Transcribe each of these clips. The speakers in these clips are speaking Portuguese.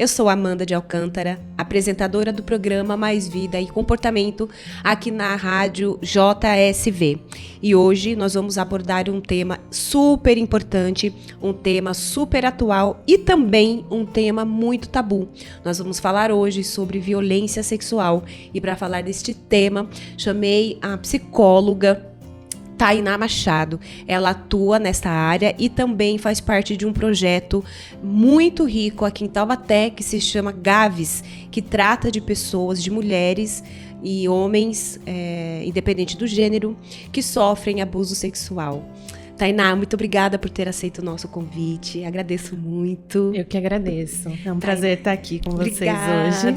Eu sou Amanda de Alcântara, apresentadora do programa Mais Vida e Comportamento aqui na rádio JSV. E hoje nós vamos abordar um tema super importante, um tema super atual e também um tema muito tabu. Nós vamos falar hoje sobre violência sexual e para falar deste tema, chamei a psicóloga Tainá Machado. Ela atua nesta área e também faz parte de um projeto muito rico aqui em Taubaté, que se chama Gaves, que trata de pessoas, de mulheres e homens, independente do gênero, que sofrem abuso sexual. Tainá, muito obrigada por ter aceito o nosso convite. Agradeço muito. Eu que agradeço. É um prazer estar aqui com vocês hoje.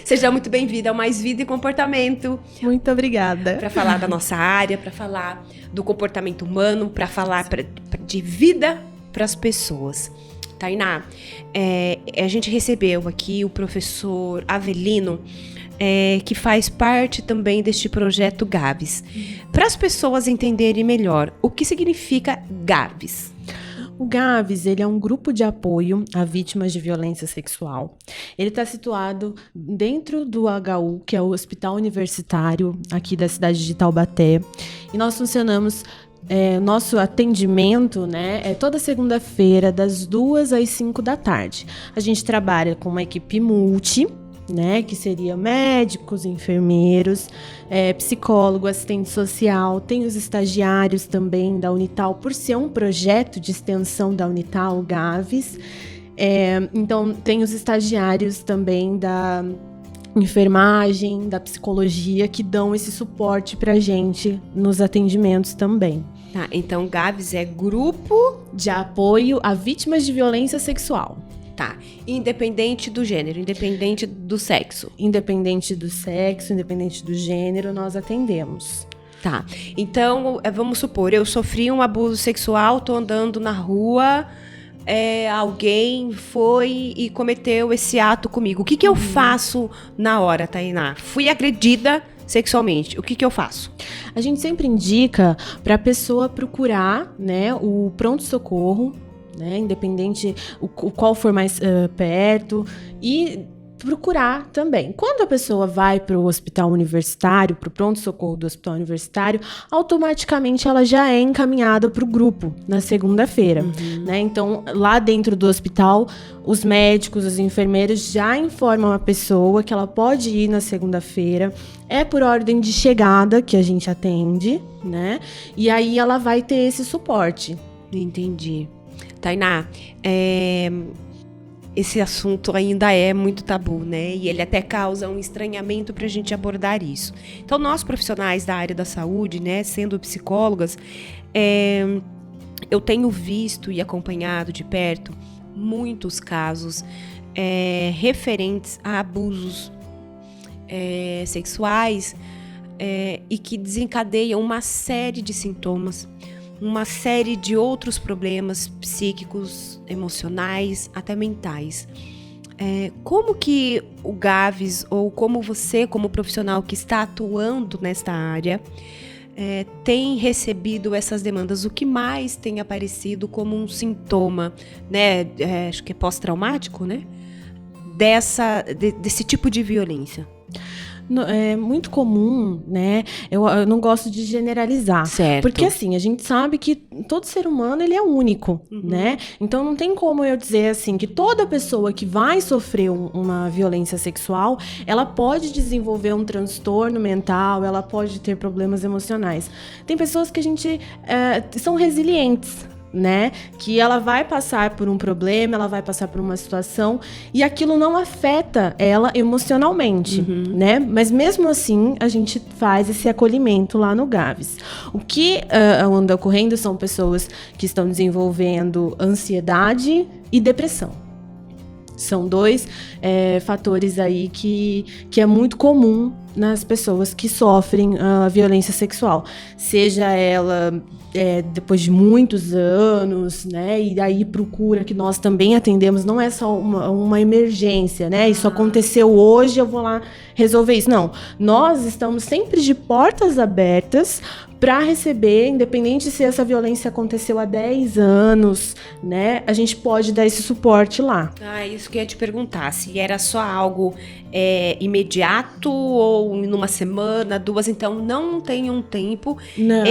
Seja muito bem-vinda ao Mais Vida e Comportamento. Muito obrigada. Para falar da nossa área, para falar do comportamento humano, para falar de vida para as pessoas. Tainá, a gente recebeu aqui o professor Avelino, que faz parte também deste projeto Gaves. Para as pessoas entenderem melhor, o que significa Gaves? O Gaves, ele é um grupo de apoio a vítimas de violência sexual. Ele está situado dentro do HU, que é o Hospital Universitário aqui da cidade de Taubaté. E nós funcionamos... nosso atendimento, é toda segunda-feira, das 2 às 5 da tarde. A gente trabalha com uma equipe multi, que seria médicos, enfermeiros, psicólogo, assistente social, tem os estagiários também da Unital, por ser um projeto de extensão da Unital, o Gaves. Então, tem os estagiários também da enfermagem, da psicologia, que dão esse suporte pra gente nos atendimentos também. Tá, então Gaves é grupo de apoio a vítimas de violência sexual. Tá, independente do gênero, independente do sexo. Independente do sexo, independente do gênero, nós atendemos. Tá, então vamos supor, eu sofri um abuso sexual, tô andando na rua, alguém foi e cometeu esse ato comigo. O que eu faço na hora, Tainá? Fui agredida sexualmente, o que eu faço? A gente sempre indica para a pessoa procurar, o pronto-socorro, independente o qual for mais perto, e procurar também. Quando a pessoa vai para o hospital universitário, para o pronto-socorro do hospital universitário, automaticamente ela já é encaminhada para o grupo na segunda-feira. Então, lá dentro do hospital, os médicos, os enfermeiros já informam a pessoa que ela pode ir na segunda-feira. É por ordem de chegada que a gente atende, e aí ela vai ter esse suporte. Entendi. Tainá, esse assunto ainda é muito tabu, E ele até causa um estranhamento para a gente abordar isso. Então, nós profissionais da área da saúde, sendo psicólogas, eu tenho visto e acompanhado de perto muitos casos referentes a abusos sexuais e que desencadeiam uma série de sintomas, uma série de outros problemas psíquicos, emocionais, até mentais. Como que o Gaves, ou como você, como profissional que está atuando nesta área, tem recebido essas demandas? O que mais tem aparecido como um sintoma, acho que é pós-traumático, desse tipo de violência? É muito comum, eu não gosto de generalizar. Certo. Porque assim, a gente sabe que todo ser humano, ele é único, Então não tem como eu dizer assim, que toda pessoa que vai sofrer uma violência sexual, ela pode desenvolver um transtorno mental, ela pode ter problemas emocionais. Tem pessoas que a gente são resilientes, que ela vai passar por um problema, ela vai passar por uma situação e aquilo não afeta ela emocionalmente, Mas mesmo assim, a gente faz esse acolhimento lá no Gaves. O que anda ocorrendo são pessoas que estão desenvolvendo ansiedade e depressão. São dois fatores aí que é muito comum nas pessoas que sofrem a violência sexual, seja ela depois de muitos anos, né, e daí procura, que nós também atendemos, não é só uma emergência, né, isso aconteceu hoje, eu vou lá resolver isso, não, nós estamos sempre de portas abertas para receber, independente se essa violência aconteceu há 10 anos, né, a gente pode dar esse suporte lá. Isso que eu ia te perguntar, se era só algo imediato ou numa semana, 2, então não tem um tempo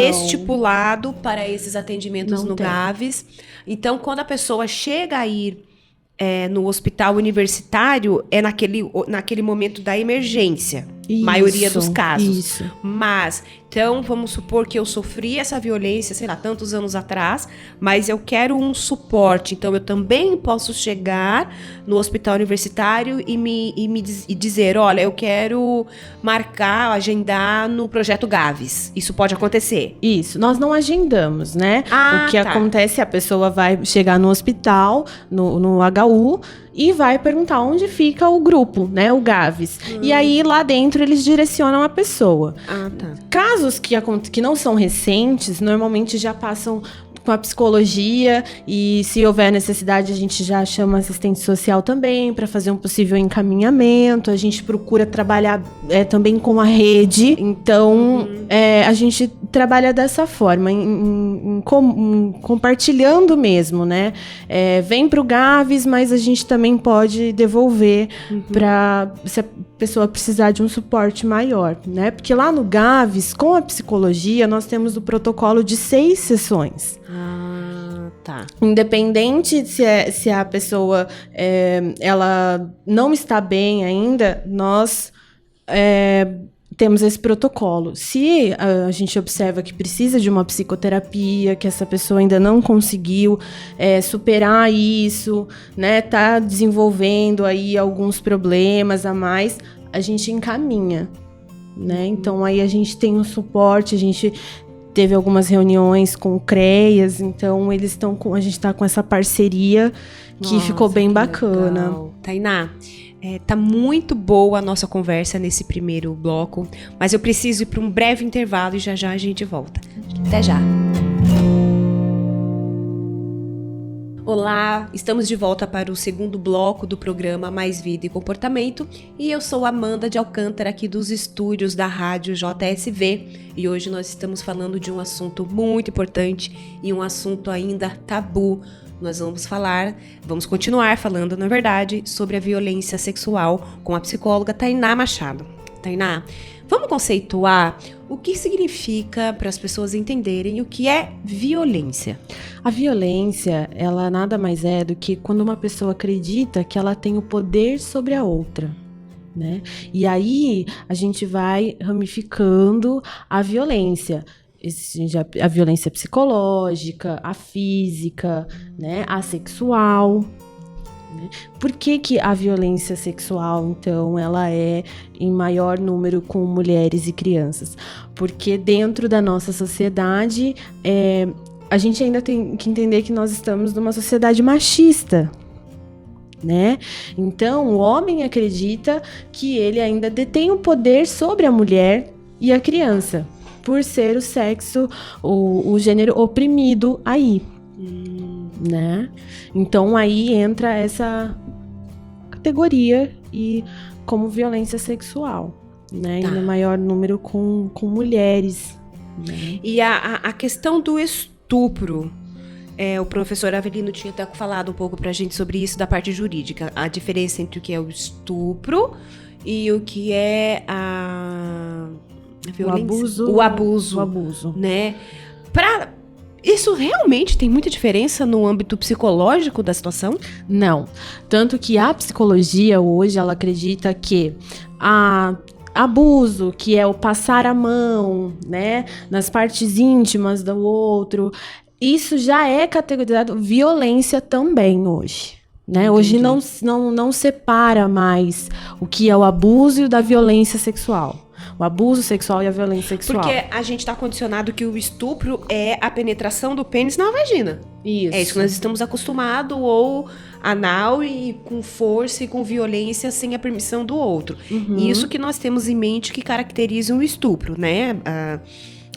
estipulado para esses atendimentos no GAVES. Então, quando a pessoa chega a ir no hospital universitário, é naquele momento da emergência, maioria dos casos. Isso. Mas, então, vamos supor que eu sofri essa violência, sei lá, tantos anos atrás, mas eu quero um suporte. Então, eu também posso chegar no hospital universitário e dizer, olha, eu quero agendar no projeto GAVES. Isso pode acontecer? Isso. Nós não agendamos, né? O que acontece, a pessoa vai chegar no hospital, no HU, e vai perguntar onde fica o grupo, né, o GAVES. E aí, lá dentro, eles direcionam a pessoa. Casos que não são recentes, normalmente já passam com a psicologia, e se houver necessidade, a gente já chama assistente social também para fazer um possível encaminhamento. A gente procura trabalhar também com a rede. Então, a gente trabalha dessa forma, compartilhando mesmo, né? Vem para o GAVES, mas a gente também pode devolver para se a pessoa precisar de um suporte maior, né? Porque lá no GAVES, com a psicologia, nós temos o protocolo de 6 sessões. Independente se a pessoa ela não está bem ainda, nós temos esse protocolo. Se a gente observa que precisa de uma psicoterapia, que essa pessoa ainda não conseguiu superar isso, né, tá desenvolvendo aí alguns problemas a mais, a gente encaminha, né? Então aí a gente tem um suporte, a gente teve algumas reuniões com o CREAS, então eles estão a gente está com essa parceria que ficou bem bacana. Legal. Tainá, tá muito boa a nossa conversa nesse primeiro bloco, mas eu preciso ir para um breve intervalo e já a gente volta. Até já! Olá, estamos de volta para o segundo bloco do programa Mais Vida e Comportamento, e eu sou Amanda de Alcântara, aqui dos estúdios da Rádio JSV, e hoje nós estamos falando de um assunto muito importante e um assunto ainda tabu. Nós vamos continuar falando, na verdade, sobre a violência sexual com a psicóloga Tainá Machado. Tainá, vamos conceituar o que significa para as pessoas entenderem o que é violência. A violência, ela nada mais é do que quando uma pessoa acredita que ela tem o poder sobre a outra, né? E aí a gente vai ramificando a violência. A violência psicológica, a física, né? A sexual. Por que a violência sexual, então, ela é em maior número com mulheres e crianças? Porque dentro da nossa sociedade, a gente ainda tem que entender que nós estamos numa sociedade machista, né? Então, o homem acredita que ele ainda detém o poder sobre a mulher e a criança, por ser o sexo, o gênero oprimido aí. Né? Então aí entra essa categoria e como violência sexual, né? E no maior número com mulheres, né? E a questão do estupro, o professor Avelino tinha até falado um pouco pra gente sobre isso da parte jurídica, a diferença entre o que é o estupro e o que é a violência, o abuso, né? Isso realmente tem muita diferença no âmbito psicológico da situação? Não. Tanto que a psicologia hoje, ela acredita que abuso, que é o passar a mão, né, nas partes íntimas do outro, isso já é categorizado violência também hoje. Né? Hoje não separa mais o que é o abuso e o da violência sexual. O abuso sexual e a violência sexual. Porque a gente tá condicionado que o estupro é a penetração do pênis na vagina. Isso. É isso que nós estamos acostumados, ou anal e com força e com violência sem a permissão do outro. Isso que nós temos em mente que caracteriza um estupro, né?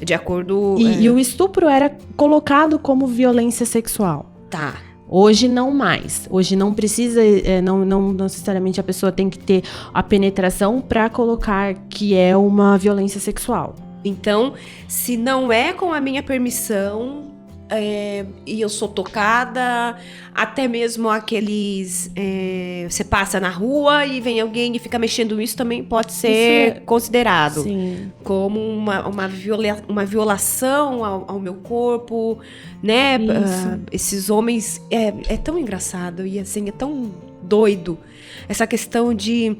De acordo... E o estupro era colocado como violência sexual. Tá. Hoje não mais. Hoje não precisa, não necessariamente a pessoa tem que ter a penetração para colocar que é uma violência sexual. Então, se não é com a minha permissão, e eu sou tocada, até mesmo aqueles... você passa na rua e vem alguém e fica mexendo isso, também pode ser considerado como uma violação ao meu corpo, né? Esses homens... É tão engraçado e assim, é tão doido. Essa questão de...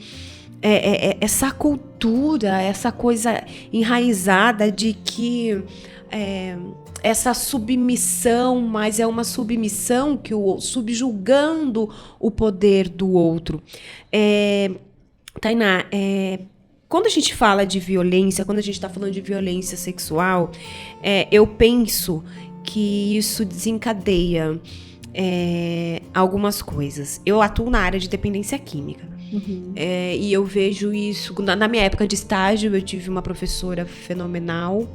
essa cultura, essa coisa enraizada de que... essa submissão, mas é uma submissão que subjugando o poder do outro. Tainá, quando a gente fala de violência, quando a gente está falando de violência sexual, eu penso que isso desencadeia algumas coisas. Eu atuo na área de dependência química. E eu vejo isso... Na minha época de estágio, eu tive uma professora fenomenal,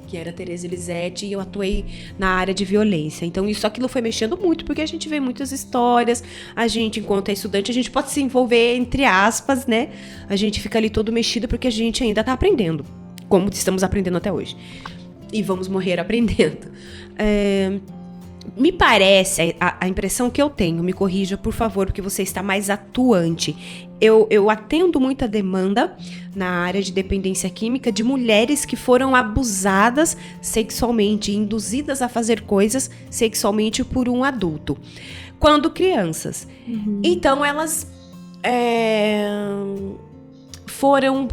que era a Tereza Elisete, e eu atuei na área de violência. Então, aquilo foi mexendo muito, porque a gente vê muitas histórias, a gente, enquanto é estudante, a gente pode se envolver, entre aspas, né? A gente fica ali todo mexido, porque a gente ainda tá aprendendo, como estamos aprendendo até hoje. E vamos morrer aprendendo. Me parece, a impressão que eu tenho, me corrija, por favor, porque você está mais atuante. Eu atendo muita demanda na área de dependência química de mulheres que foram abusadas sexualmente, induzidas a fazer coisas sexualmente por um adulto, quando crianças. Então, elas foram...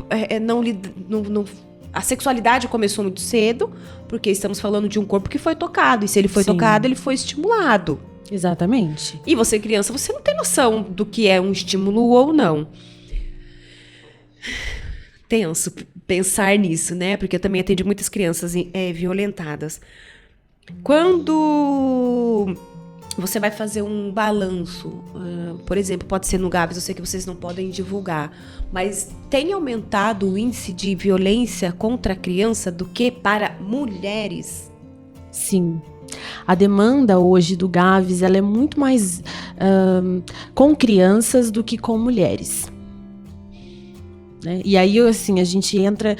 a sexualidade começou muito cedo, porque estamos falando de um corpo que foi tocado. E se ele foi tocado, ele foi estimulado. Exatamente. E você, criança, você não tem noção do que é um estímulo ou não. Tenso pensar nisso, né? Porque eu também atendi muitas crianças violentadas. Quando você vai fazer um balanço, por exemplo, pode ser no Gabs, eu sei que vocês não podem divulgar, mas tem aumentado o índice de violência contra a criança do que para mulheres? Sim. A demanda hoje do Gavs, ela é muito mais com crianças do que com mulheres. Né? E aí, assim, a gente entra...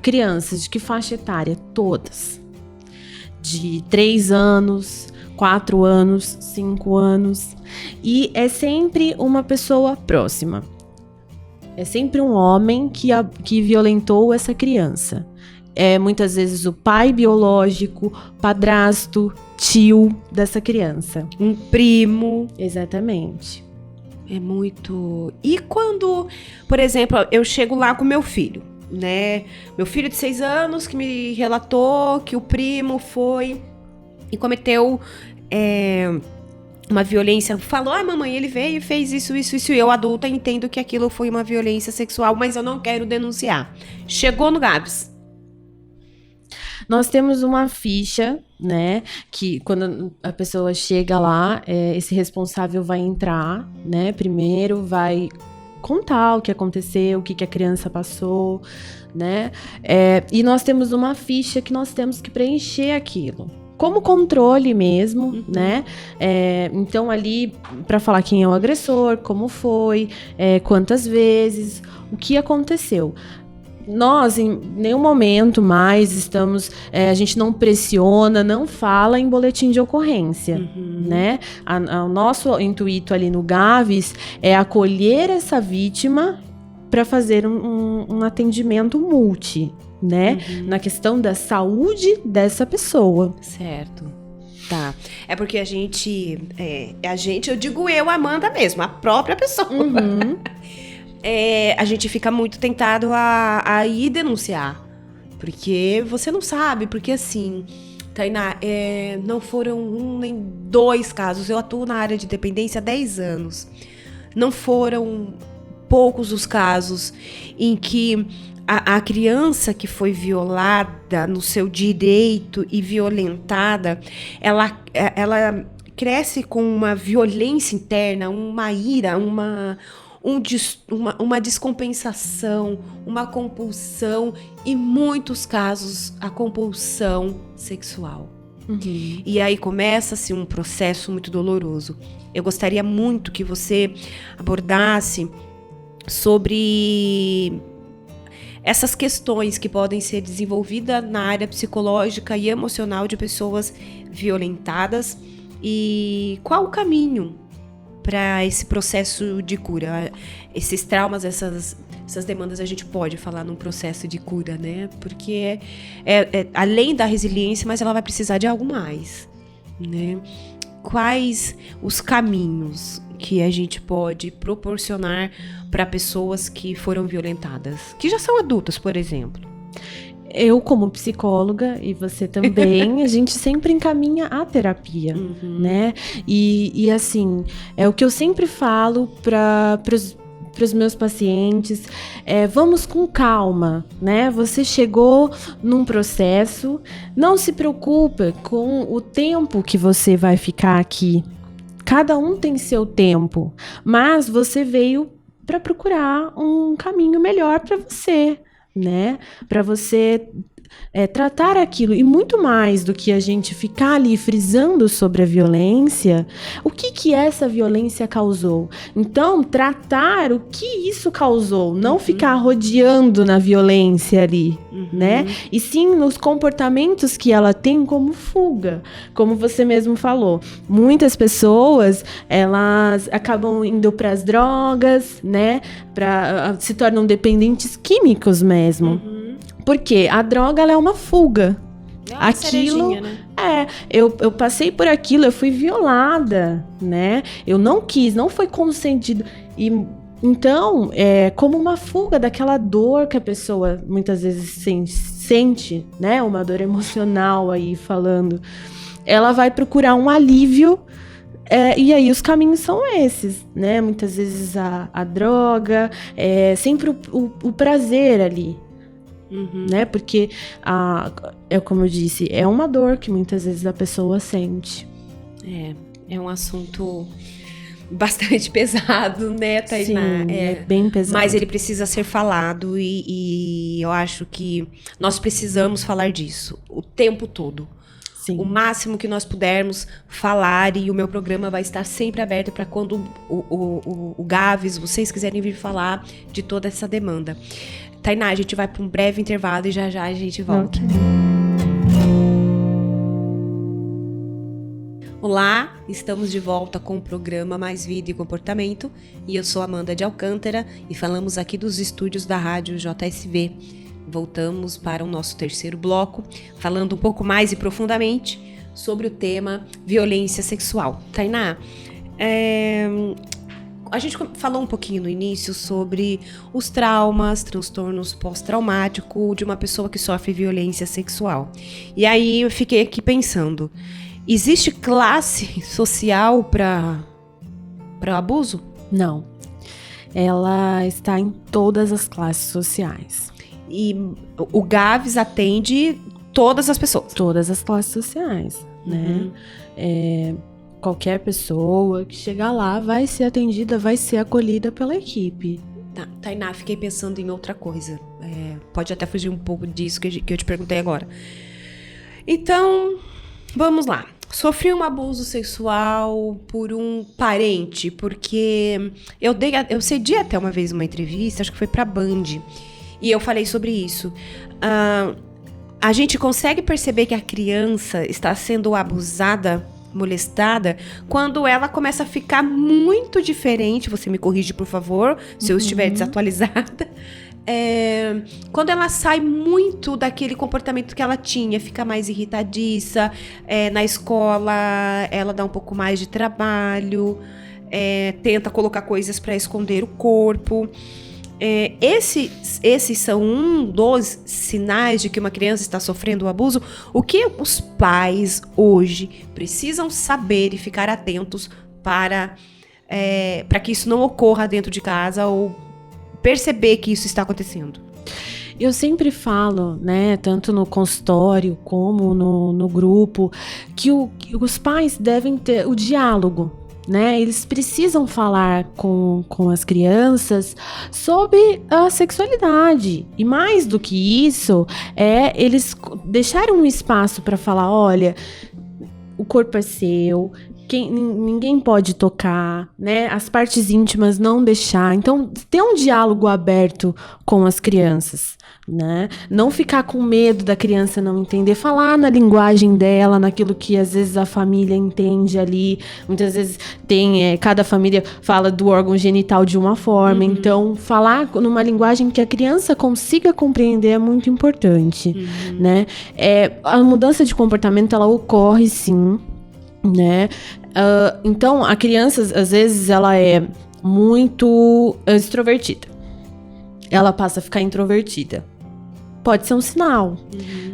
Crianças de que faixa etária? Todas. De 3 anos... 4 anos, 5 anos, e é sempre uma pessoa próxima. É sempre um homem que violentou essa criança. É muitas vezes o pai biológico, padrasto, tio dessa criança. Um primo. Exatamente. É muito... E quando, por exemplo, eu chego lá com meu filho, né? Meu filho de 6 anos que me relatou que o primo foi... e cometeu uma violência, falou, mamãe, ele veio e fez isso, e eu, adulta, entendo que aquilo foi uma violência sexual, mas eu não quero denunciar. Chegou no Gabs. Nós temos uma ficha, né, que quando a pessoa chega lá, esse responsável vai entrar, né, primeiro vai contar o que aconteceu, o que a criança passou, né, e nós temos uma ficha que nós temos que preencher aquilo. Como controle mesmo, né? Então, ali, para falar quem é o agressor, como foi, quantas vezes, o que aconteceu. Nós, em nenhum momento mais, estamos... a gente não pressiona, não fala em boletim de ocorrência, né? O nosso intuito ali no Gavs é acolher essa vítima para fazer um atendimento multi, né? Na questão da saúde dessa pessoa. Certo. Tá. É porque a gente, eu digo eu, Amanda mesmo, a própria pessoa. A gente fica muito tentado a ir denunciar. Porque você não sabe, porque assim, Tainá, não foram 1 nem 2 casos. Eu atuo na área de dependência há 10 anos. Não foram poucos os casos em que a criança que foi violada no seu direito e violentada, ela cresce com uma violência interna, uma ira, uma descompensação, uma compulsão, e em muitos casos a compulsão sexual. Uhum. E aí começa-se um processo muito doloroso. Eu gostaria muito que você abordasse sobre essas questões que podem ser desenvolvidas na área psicológica e emocional de pessoas violentadas e qual o caminho para esse processo de cura. Esses traumas, essas demandas, a gente pode falar num processo de cura, né? Porque é além da resiliência, mas ela vai precisar de algo mais, né? Quais os caminhos que a gente pode proporcionar para pessoas que foram violentadas, que já são adultas, por exemplo? Eu, como psicóloga, e você também, a gente sempre encaminha a terapia, né? E assim, é o que eu sempre falo para os meus pacientes, vamos com calma, né? Você chegou num processo, não se preocupe com o tempo que você vai ficar aqui. Cada um tem seu tempo, mas você veio para procurar um caminho melhor para você, né? Para você tratar aquilo, e muito mais do que a gente ficar ali frisando sobre a violência, o que essa violência causou. Então, tratar o que isso causou, não ficar rodeando na violência ali, né? E sim nos comportamentos que ela tem como fuga, como você mesmo falou. Muitas pessoas, elas acabam indo para as drogas, né? Se tornam dependentes químicos mesmo. Porque a droga, ela é uma fuga. Aquilo, né? Eu passei por aquilo, eu fui violada, né? Eu não quis, não foi consentido. E então, é como uma fuga daquela dor que a pessoa muitas vezes sente, né? Uma dor emocional aí falando. Ela vai procurar um alívio. E aí os caminhos são esses, né? Muitas vezes a droga, sempre o prazer ali. Né? Porque, como eu disse, é uma dor que muitas vezes a pessoa sente. É um assunto bastante pesado, né, Tainá? Sim, é bem pesado. Mas ele precisa ser falado e eu acho que nós precisamos falar disso o tempo todo. Sim. O máximo que nós pudermos falar, e o meu programa vai estar sempre aberto para quando o Gaves, vocês quiserem vir falar de toda essa demanda. Tainá, a gente vai para um breve intervalo e já a gente volta. Okay. Olá, estamos de volta com o programa Mais Vida e Comportamento, e eu sou Amanda de Alcântara e falamos aqui dos estúdios da Rádio JSV. Voltamos para o nosso terceiro bloco, falando um pouco mais e profundamente sobre o tema violência sexual. Tainá, a gente falou um pouquinho no início sobre os traumas, transtornos pós-traumáticos de uma pessoa que sofre violência sexual. E aí eu fiquei aqui pensando, existe classe social para o abuso? Não. Ela está em todas as classes sociais. E o Gaves atende todas as pessoas? Todas as classes sociais, né? Qualquer pessoa que chegar lá vai ser atendida, vai ser acolhida pela equipe. Tá, Tainá, fiquei pensando em outra coisa. Pode até fugir um pouco disso que eu te perguntei agora. Então, vamos lá. Sofri um abuso sexual por um parente, porque eu cedi até uma vez uma entrevista, acho que foi pra Band, e eu falei sobre isso. A gente consegue perceber que a criança está sendo abusada, molestada, quando ela começa a ficar muito diferente. Você me corrige, por favor, se eu estiver desatualizada. Quando ela sai muito daquele comportamento que ela tinha, fica mais irritadiça, na escola ela dá um pouco mais de trabalho, tenta colocar coisas para esconder o corpo. Esses são um dos sinais de que uma criança está sofrendo o abuso. O que os pais hoje precisam saber e ficar atentos para que isso não ocorra dentro de casa, ou perceber que isso está acontecendo? Eu sempre falo, né, tanto no consultório como no grupo, que os pais devem ter o diálogo, né? Eles precisam falar com as crianças sobre a sexualidade. E mais do que isso, eles deixarem um espaço para falar, olha, o corpo é seu, ninguém pode tocar, né? As partes íntimas não deixar. Então, ter um diálogo aberto com as crianças, né? Não ficar com medo da criança não entender, falar na linguagem dela, naquilo que às vezes a família entende ali. Muitas vezes cada família fala do órgão genital de uma forma, então falar numa linguagem que a criança consiga compreender é muito importante, né? A mudança de comportamento, ela ocorre sim, né? Então, a criança, às vezes, ela é muito extrovertida. Ela passa a ficar introvertida. Pode ser um sinal,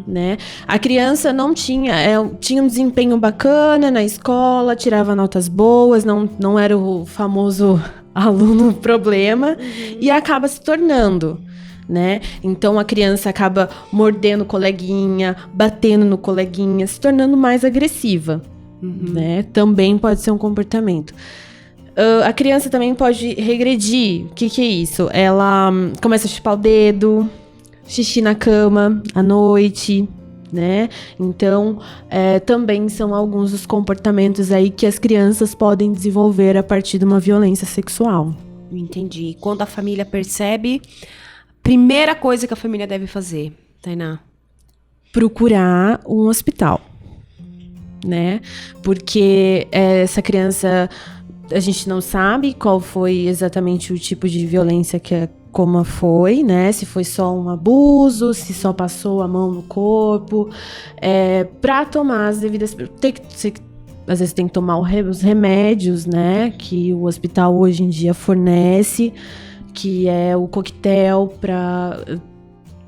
né? A criança não tinha um desempenho bacana na escola, tirava notas boas, não era o famoso aluno problema, e acaba se tornando, né? Então a criança acaba mordendo o coleguinha, batendo no coleguinha, se tornando mais agressiva, né? Também pode ser um comportamento. A criança também pode regredir. O que é isso? Ela começa a chupar o dedo, xixi na cama à noite, né? Então, também são alguns dos comportamentos aí que as crianças podem desenvolver a partir de uma violência sexual. Entendi. Quando a família percebe, primeira coisa que a família deve fazer, Tainá? Procurar um hospital, né? Porque essa criança, a gente não sabe qual foi exatamente o tipo de violência como foi, né? Se foi só um abuso, se só passou a mão no corpo, para tomar as devidas... Às vezes tem que tomar os remédios, né? Que o hospital hoje em dia fornece, que é o coquetel para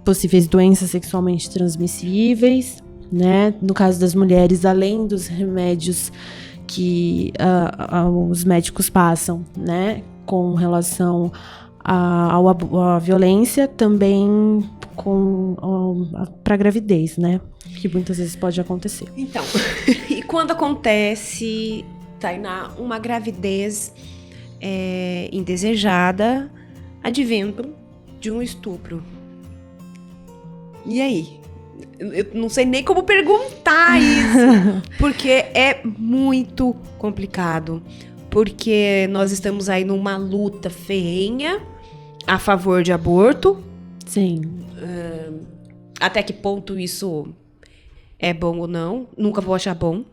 possíveis doenças sexualmente transmissíveis, né? No caso das mulheres, além dos remédios que os médicos passam, né? Com relação à violência, também para gravidez, né? Que muitas vezes pode acontecer. Então, e quando acontece, Tainá, uma gravidez indesejada, advindo de um estupro? E aí? Eu não sei nem como perguntar isso, porque é muito complicado. Porque nós estamos aí numa luta ferrenha a favor de aborto. Sim. Até que ponto isso é bom ou não? Nunca vou achar bom.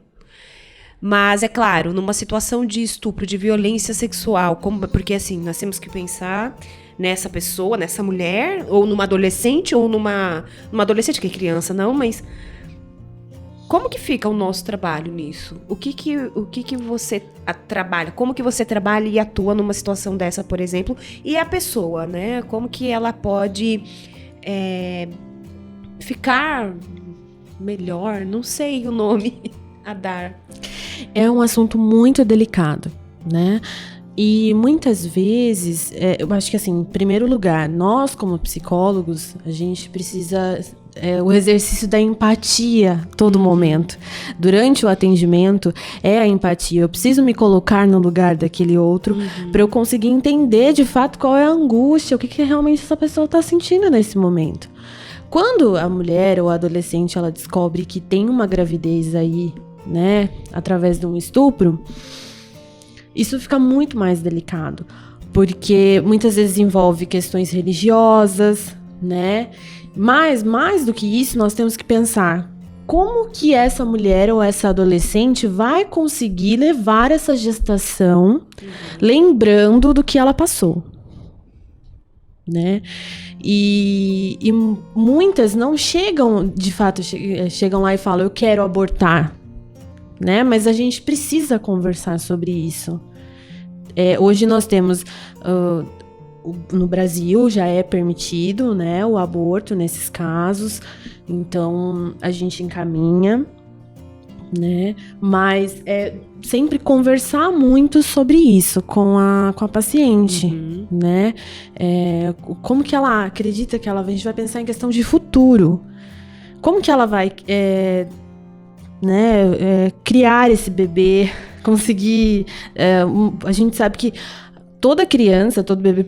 Mas, é claro, numa situação de estupro, de violência sexual, porque assim, nós temos que pensar nessa pessoa, nessa mulher, ou numa adolescente, ou numa adolescente, que é criança, não, mas como que fica o nosso trabalho nisso? O que você trabalha? Como que você trabalha e atua numa situação dessa, por exemplo? E a pessoa, né? Como que ela pode ficar melhor? Não sei o nome a dar. É um assunto muito delicado, né? E muitas vezes, eu acho que assim, em primeiro lugar, nós como psicólogos, a gente precisa o exercício da empatia todo momento. Durante o atendimento, a empatia. Eu preciso me colocar no lugar daquele outro para eu conseguir entender de fato qual é a angústia, o que realmente essa pessoa está sentindo nesse momento. Quando a mulher ou a adolescente ela descobre que tem uma gravidez aí, né, através de um estupro, isso fica muito mais delicado, porque muitas vezes envolve questões religiosas, né? Mas, mais do que isso, nós temos que pensar como que essa mulher ou essa adolescente vai conseguir levar essa gestação lembrando do que ela passou, né? E muitas não chegam, de fato, chegam lá e falam, eu quero abortar, né? Mas a gente precisa conversar sobre isso. Hoje nós temos, no Brasil já é permitido, né, o aborto nesses casos, então a gente encaminha né? Mas sempre conversar muito sobre isso com a paciente, né? Como que ela acredita que a gente vai pensar em questão de futuro. Como que ela vai criar esse bebê, conseguir... a gente sabe que toda criança, todo bebê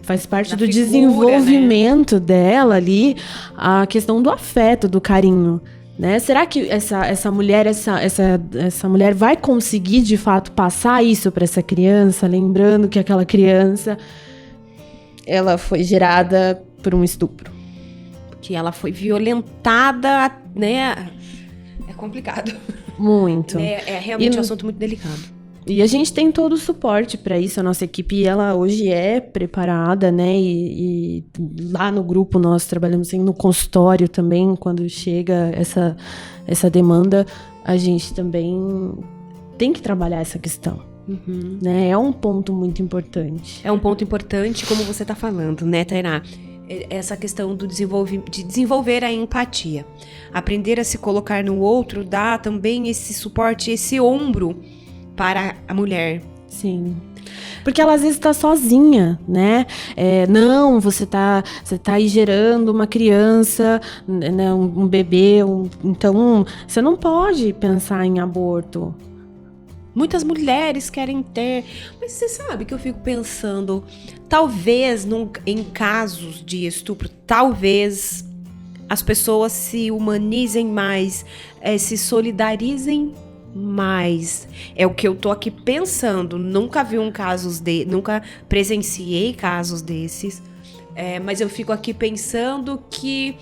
faz parte do desenvolvimento, né, dela ali, a questão do afeto, do carinho, né? Será que essa mulher vai conseguir de fato passar isso para essa criança, lembrando que aquela criança ela foi gerada por um estupro, que ela foi violentada, né? É complicado. Muito. É realmente um assunto muito delicado. E a gente tem todo o suporte para isso. A nossa equipe, ela hoje é preparada, né? E lá no grupo nós trabalhamos no consultório também. Quando chega essa demanda, a gente também tem que trabalhar essa questão. Né? É um ponto muito importante. É um ponto importante, como você está falando, né, Tainá? Essa questão de desenvolver a empatia. Aprender a se colocar no outro, dá também esse suporte, esse ombro para a mulher. Sim. Porque ela às vezes está sozinha, né? Não, você tá aí gerando uma criança, né, um bebê, então você não pode pensar em aborto. Muitas mulheres querem ter, mas você sabe que eu fico pensando, talvez em casos de estupro, talvez as pessoas se humanizem mais, se solidarizem mais. É o que eu tô aqui pensando. Nunca vi nunca presenciei casos desses, mas eu fico aqui pensando que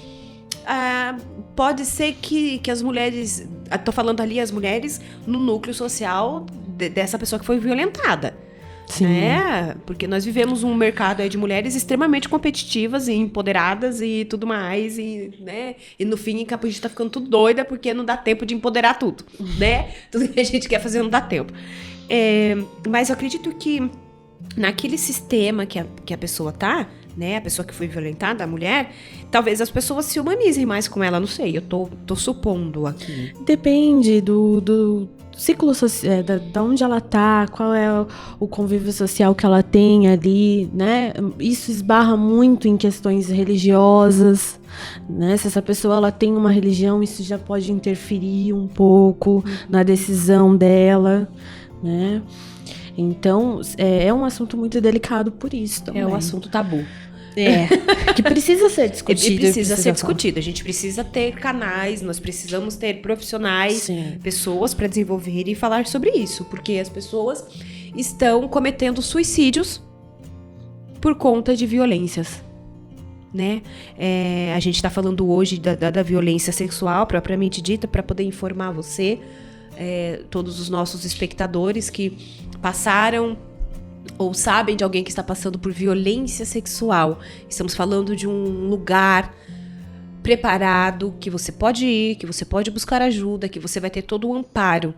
pode ser que as mulheres, tô falando ali as mulheres no núcleo social dessa pessoa que foi violentada. Sim. Né? Porque nós vivemos um mercado aí de mulheres extremamente competitivas e empoderadas e tudo mais, né? E no fim a gente tá ficando tudo doida porque não dá tempo de empoderar tudo, né? Tudo que a gente quer fazer não dá tempo. Mas eu acredito que naquele sistema que a pessoa tá, né? A pessoa que foi violentada, a mulher, talvez as pessoas se humanizem mais com ela, não sei, eu tô supondo aqui. Depende do ciclo social, da onde ela tá, qual é o convívio social que ela tem ali, né? Isso esbarra muito em questões religiosas, né? Se essa pessoa ela tem uma religião, isso já pode interferir um pouco na decisão dela, né? Então, é um assunto muito delicado por isso também. É um assunto tabu. Que precisa ser discutido. Precisa ser discutido. A gente precisa ter canais, nós precisamos ter profissionais, sim, pessoas para desenvolver e falar sobre isso. Porque as pessoas estão cometendo suicídios por conta de violências, né? A gente está falando hoje da violência sexual, propriamente dita, para poder informar você, todos os nossos espectadores que passaram ou sabem de alguém que está passando por violência sexual. Estamos falando de um lugar preparado, que você pode ir, que você pode buscar ajuda, que você vai ter todo o amparo.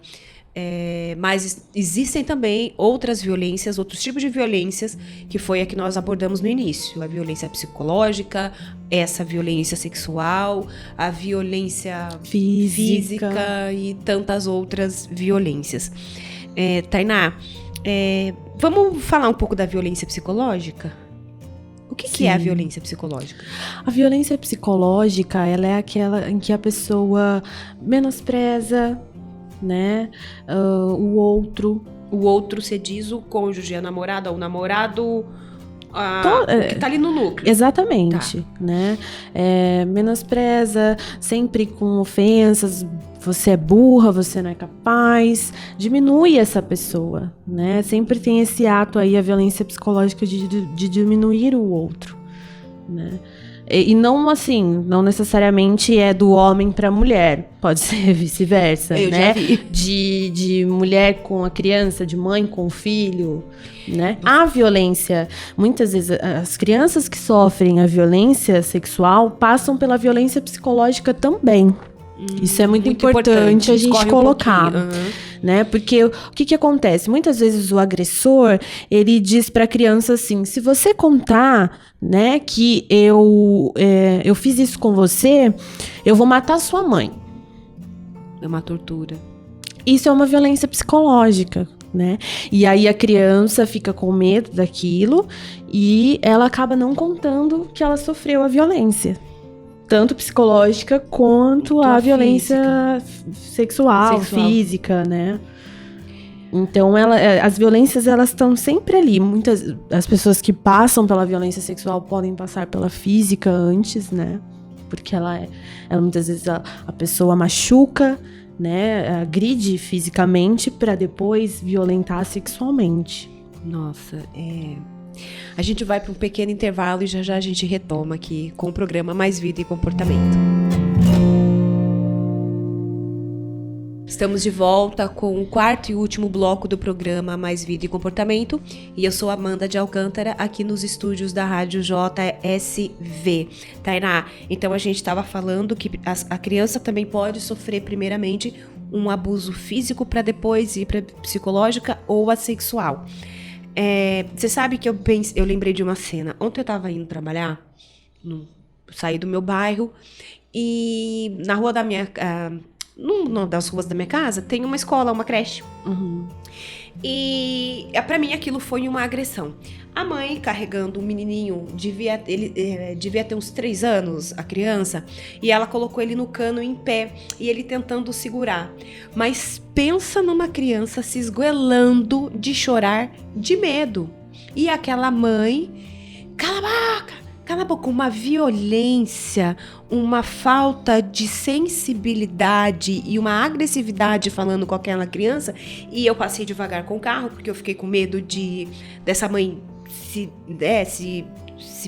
Mas existem também outras violências, outros tipos de violências, que foi a que nós abordamos no início. A violência psicológica, essa violência sexual, a violência física e tantas outras violências. Tainá, vamos falar um pouco da violência psicológica? O que é a violência psicológica? A violência psicológica, ela é aquela em que a pessoa menospreza, né, o outro. O outro, você diz o cônjuge, a namorada, o namorado, o que tá ali no núcleo. Exatamente, tá, né? Menospreza, sempre com ofensas. Você é burra, você não é capaz. Diminui essa pessoa, né? Sempre tem esse ato aí, a violência psicológica de diminuir o outro, né? E não assim, não necessariamente é do homem para mulher, pode ser vice-versa, né? Já vi. De mulher com a criança, de mãe com o filho, né? A violência, muitas vezes as crianças que sofrem a violência sexual passam pela violência psicológica também. Isso é muito importante a gente colocar, né? Porque o que acontece? Muitas vezes o agressor, ele diz para a criança assim: se você contar, né, que eu fiz isso com você, eu vou matar sua mãe. é uma tortura? Isso é uma violência psicológica, né? E aí a criança fica com medo daquilo e ela acaba não contando que ela sofreu a violência. Tanto psicológica quanto a violência sexual, física, né? Então, as violências, elas estão sempre ali. As pessoas que passam pela violência sexual podem passar pela física antes, né? Porque ela muitas vezes a pessoa machuca, né? Agride fisicamente para depois violentar sexualmente. Nossa, A gente vai para um pequeno intervalo e já a gente retoma aqui com o programa Mais Vida e Comportamento. Estamos de volta com o quarto e último bloco do programa Mais Vida e Comportamento. E eu sou Amanda de Alcântara, aqui nos estúdios da Rádio JSV. Tainá, então a gente estava falando que a criança também pode sofrer primeiramente um abuso físico para depois ir para psicológica ou a sexual. Você sabe que eu lembrei de uma cena. Ontem eu estava indo trabalhar, saí do meu bairro e na rua da minha... numa das ruas da minha casa, tem uma escola, uma creche. Uhum. E pra mim aquilo foi uma agressão. A mãe carregando um menininho, devia ter uns 3 anos, a criança, e ela colocou ele no cano em pé, e ele tentando segurar. Mas pensa numa criança se esgoelando de chorar de medo. E aquela mãe, cala a boca, uma violência, uma falta de sensibilidade e uma agressividade falando com aquela criança. E eu passei devagar com o carro, porque eu fiquei com medo dessa mãe se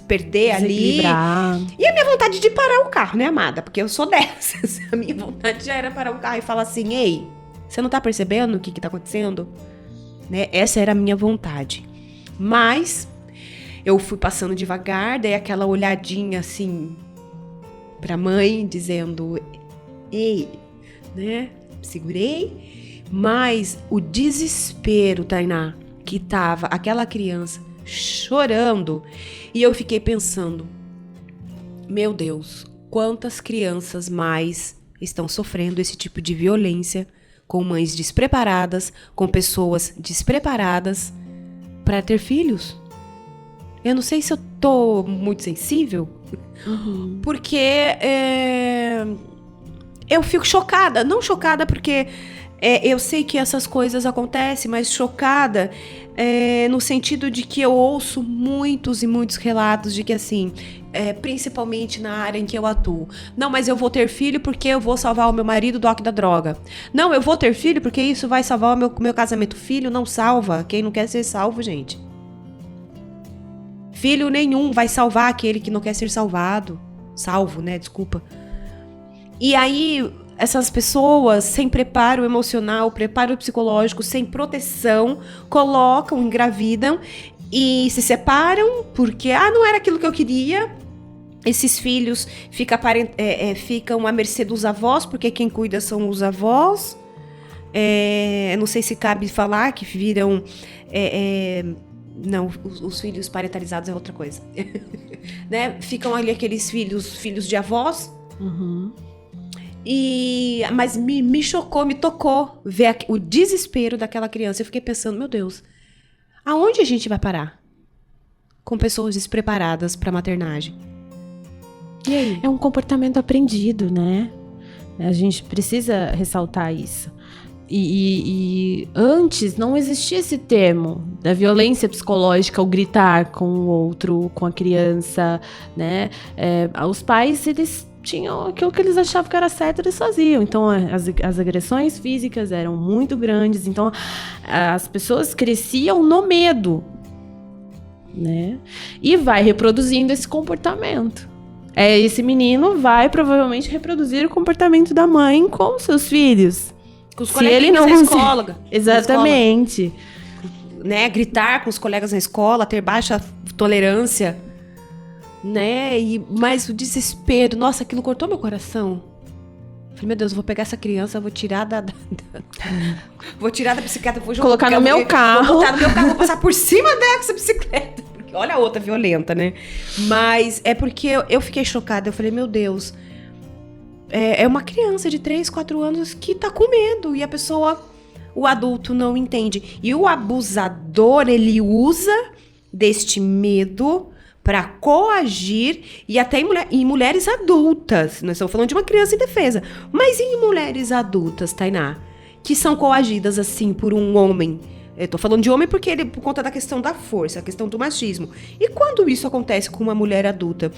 perder ali. E a minha vontade de parar o carro, né, amada? Porque eu sou dessas. A minha vontade já era parar o carro e falar assim: ei, você não tá percebendo o que tá acontecendo? Né? Essa era a minha vontade. Mas... eu fui passando devagar, dei aquela olhadinha assim pra mãe, dizendo: ei, né? Segurei. Mas o desespero, Tainá, que tava aquela criança chorando. E eu fiquei pensando: meu Deus, quantas crianças mais estão sofrendo esse tipo de violência com mães despreparadas, com pessoas despreparadas para ter filhos? Eu não sei se eu tô muito sensível, porque eu fico chocada. Não chocada porque eu sei que essas coisas acontecem, mas chocada no sentido de que eu ouço muitos e muitos relatos de que, assim, principalmente na área em que eu atuo. Não, mas eu vou ter filho porque eu vou salvar o meu marido do álcool da droga. Não, eu vou ter filho porque isso vai salvar o meu casamento. Filho não salva. Quem não quer ser salvo, gente. Filho nenhum vai salvar aquele que não quer ser salvado. Salvo, né? Desculpa. E aí, essas pessoas, sem preparo emocional, preparo psicológico, sem proteção, colocam, engravidam e se separam porque, não era aquilo que eu queria. Esses filhos ficam à mercê dos avós, porque quem cuida são os avós. Não sei se cabe falar que viram... Não, os filhos parentalizados é outra coisa. Né? Ficam ali aqueles filhos de avós. Uhum. Mas me chocou, me tocou ver o desespero daquela criança. Eu fiquei pensando: meu Deus, aonde a gente vai parar com pessoas despreparadas para maternagem? E aí? É um comportamento aprendido, né? A gente precisa ressaltar isso. E antes não existia esse termo da violência psicológica, o gritar com o outro, com a criança, né? Os pais, eles tinham aquilo que eles achavam que era certo, eles faziam. Então, as agressões físicas eram muito grandes. Então, as pessoas cresciam no medo, né? E vai reproduzindo esse comportamento. Esse menino vai provavelmente reproduzir o comportamento da mãe com seus filhos. Com os colegas na escola. Exatamente. Né? Gritar com os colegas na escola, ter baixa tolerância, né? Mas o desespero, nossa, aquilo cortou meu coração. Falei: meu Deus, eu vou pegar essa criança, vou tirar vou tirar da bicicleta, vou colocar no meu carro. Vou botar no meu carro, vou passar por cima dessa bicicleta. Porque olha a outra violenta, né? Mas é porque eu fiquei chocada. Eu falei: meu Deus, é uma criança de 3, 4 anos que tá com medo e a pessoa, o adulto não entende. E o abusador, ele usa deste medo para coagir, e até em mulheres adultas. Nós estamos falando de uma criança indefesa. Mas em mulheres adultas, Tainá, que são coagidas assim por um homem. Eu tô falando de homem porque ele, por conta da questão da força, a questão do machismo. E quando isso acontece com uma mulher adulta?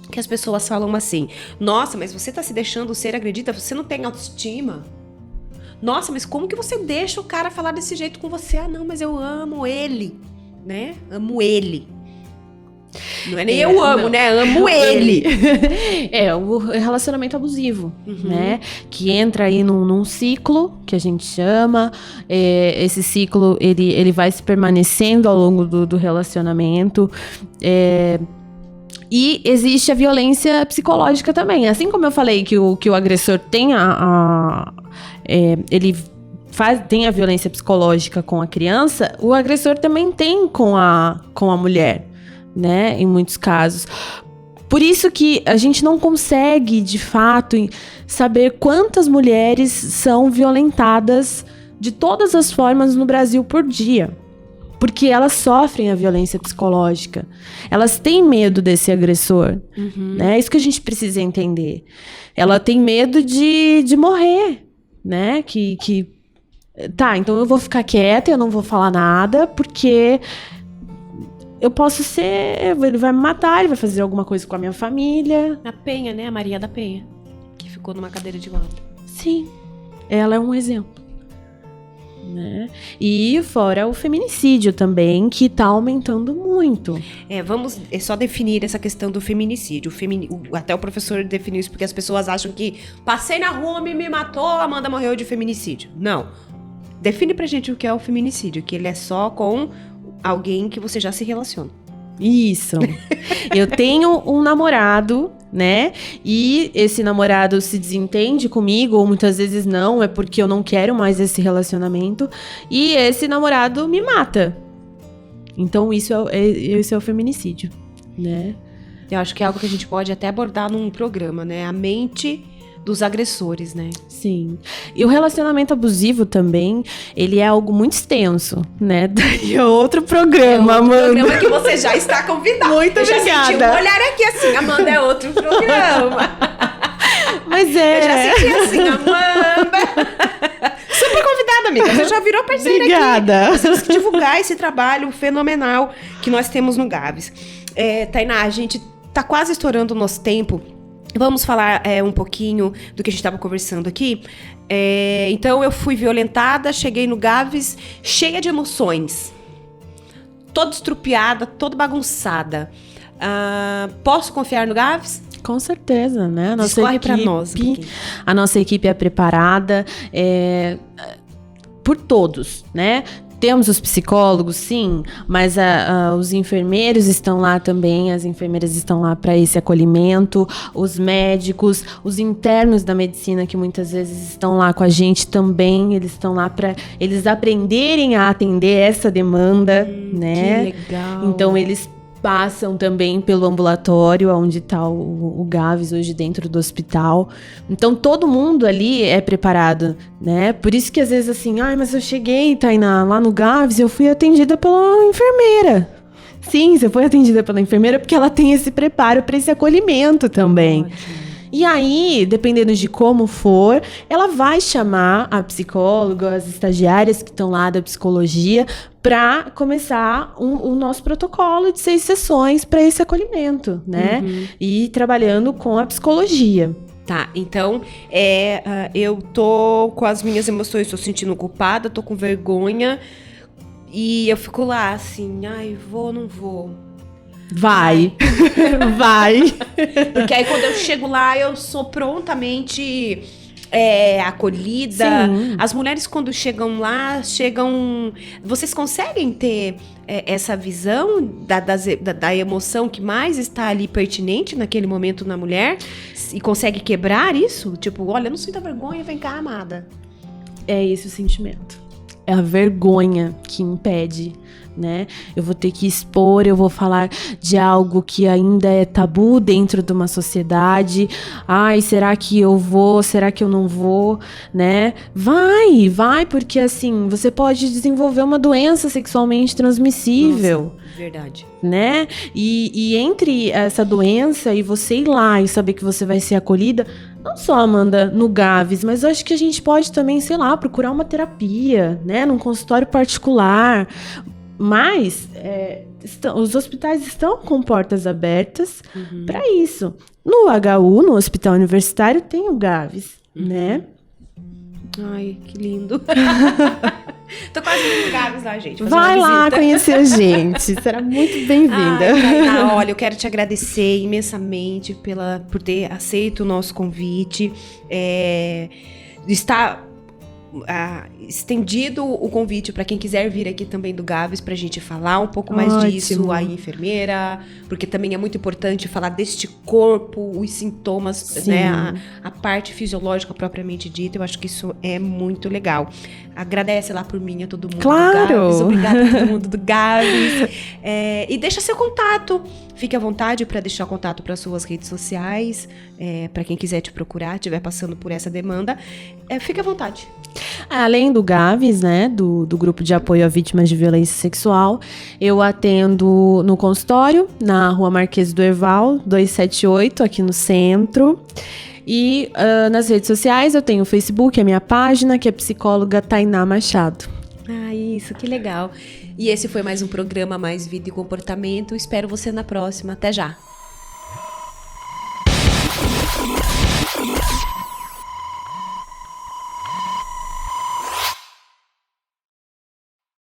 Que as pessoas falam assim: nossa, mas você tá se deixando ser agredida, você não tem autoestima. Nossa, mas como que você deixa o cara falar desse jeito com você? Ah, não, mas eu amo ele, né? Amo ele. Não é nem eu amo, não, né? Amo ele. É o relacionamento abusivo, né? Que entra aí num ciclo que a gente chama. Esse ciclo, ele vai se permanecendo ao longo do relacionamento. E existe a violência psicológica também. Assim como eu falei que o agressor tem ele tem a violência psicológica com a criança, o agressor também tem com a mulher, né? Em muitos casos. Por isso que a gente não consegue, de fato, saber quantas mulheres são violentadas de todas as formas no Brasil por dia. Porque elas sofrem a violência psicológica. Elas têm medo desse agressor. Né? É isso que a gente precisa entender. Ela tem medo de morrer, né? Tá, então eu vou ficar quieta, eu não vou falar nada, porque eu posso ser... Ele vai me matar, ele vai fazer alguma coisa com a minha família. A Penha, né? A Maria da Penha, que ficou numa cadeira de roda. Sim, ela é um exemplo. Né? E fora o feminicídio também, que tá aumentando muito. Vamos só definir essa questão do feminicídio. Até o professor definiu isso porque as pessoas acham que passei na rua, me matou, a Amanda morreu de feminicídio. Não. Define pra gente o que é o feminicídio, que ele é só com alguém que você já se relaciona. Isso. Eu tenho um namorado, né? E esse namorado se desentende comigo, ou muitas vezes não, é porque eu não quero mais esse relacionamento. E esse namorado me mata. Então isso é o feminicídio, né? Eu acho que é algo que a gente pode até abordar num programa, né? A mente dos agressores, né? Sim. E o relacionamento abusivo também, ele é algo muito extenso, né? Daí é outro programa, Amanda. Programa que você já está convidada. Muito obrigada. Já senti um olhar aqui assim, Amanda, é outro programa. Mas Eu já senti assim, Amanda. Super convidada, amiga. Você já virou parceira obrigada. Aqui. Nós temos que divulgar esse trabalho fenomenal que nós temos no Gaves. Tainá, a gente tá quase estourando o nosso tempo. Vamos falar um pouquinho do que a gente estava conversando aqui. Então, eu fui violentada, cheguei no Gaves cheia de emoções. Toda estrupiada, toda bagunçada. Posso confiar no Gaves? Com certeza, né? Discorre para nós. A nossa equipe é preparada por todos, né? Temos os psicólogos, sim, mas os enfermeiros estão lá também, as enfermeiras estão lá para esse acolhimento, os médicos, os internos da medicina que muitas vezes estão lá com a gente também, eles estão lá para eles aprenderem a atender essa demanda, né? Que legal. Então eles passam também pelo ambulatório, onde está o Gaves hoje dentro do hospital. Então, todo mundo ali é preparado, né? Por isso que às vezes assim, mas eu cheguei, Tainá, lá no Gaves, eu fui atendida pela enfermeira. Sim, você foi atendida pela enfermeira porque ela tem esse preparo para esse acolhimento também. Ótimo. E aí, dependendo de como for, ela vai chamar a psicóloga, as estagiárias que estão lá da psicologia, para começar o nosso protocolo de 6 sessões para esse acolhimento, né? E trabalhando com a psicologia. Tá, então, eu tô com as minhas emoções, tô sentindo culpada, tô com vergonha, e eu fico lá assim, vou, não vou. Vai. Vai. Porque aí quando eu chego lá, eu sou prontamente acolhida. Sim. As mulheres quando chegam lá, vocês conseguem ter essa visão da emoção que mais está ali pertinente naquele momento na mulher? E consegue quebrar isso? Tipo, olha, não sinta vergonha, vem cá, amada. É esse o sentimento. é a vergonha que impede, né? Eu vou ter que expor, eu vou falar de algo que ainda é tabu dentro de uma sociedade. Ai, será que eu vou? Será que eu não vou? Né? Vai, porque assim, você pode desenvolver uma doença sexualmente transmissível. Nossa, verdade. Né? E entre essa doença e você ir lá e saber que você vai ser acolhida, não só, Amanda, no Gavis, mas eu acho que a gente pode também, sei lá, procurar uma terapia, né? Num consultório particular. Mas os hospitais estão com portas abertas para isso. No HU, no Hospital Universitário, tem o Gavis, né? Ai, que lindo. Tô quase indo no Gavis lá, gente. Vai lá conhecer a gente. Será muito bem-vinda. Tainá, olha, eu quero te agradecer imensamente por ter aceito o nosso convite. Está estendido o convite para quem quiser vir aqui também do Gavis pra gente falar um pouco mais disso, a enfermeira, porque também é muito importante falar deste corpo, os sintomas, né, a parte fisiológica propriamente dita. Eu acho que isso é muito legal. Agradece lá por mim a todo mundo do Gavis, obrigada a todo mundo do Gavis, e deixa seu contato, fique à vontade para deixar o contato para suas redes sociais, para quem quiser te procurar, estiver passando por essa demanda, fique à vontade. Além do Gavis, né, do Grupo de Apoio a Vítimas de Violência Sexual, eu atendo no consultório, na Rua Marquês do Herval, 278, aqui no centro. E nas redes sociais eu tenho o Facebook, a minha página, que é psicóloga Tainá Machado. Isso, que legal. E esse foi mais um programa Mais Vida e Comportamento. Espero você na próxima. Até já!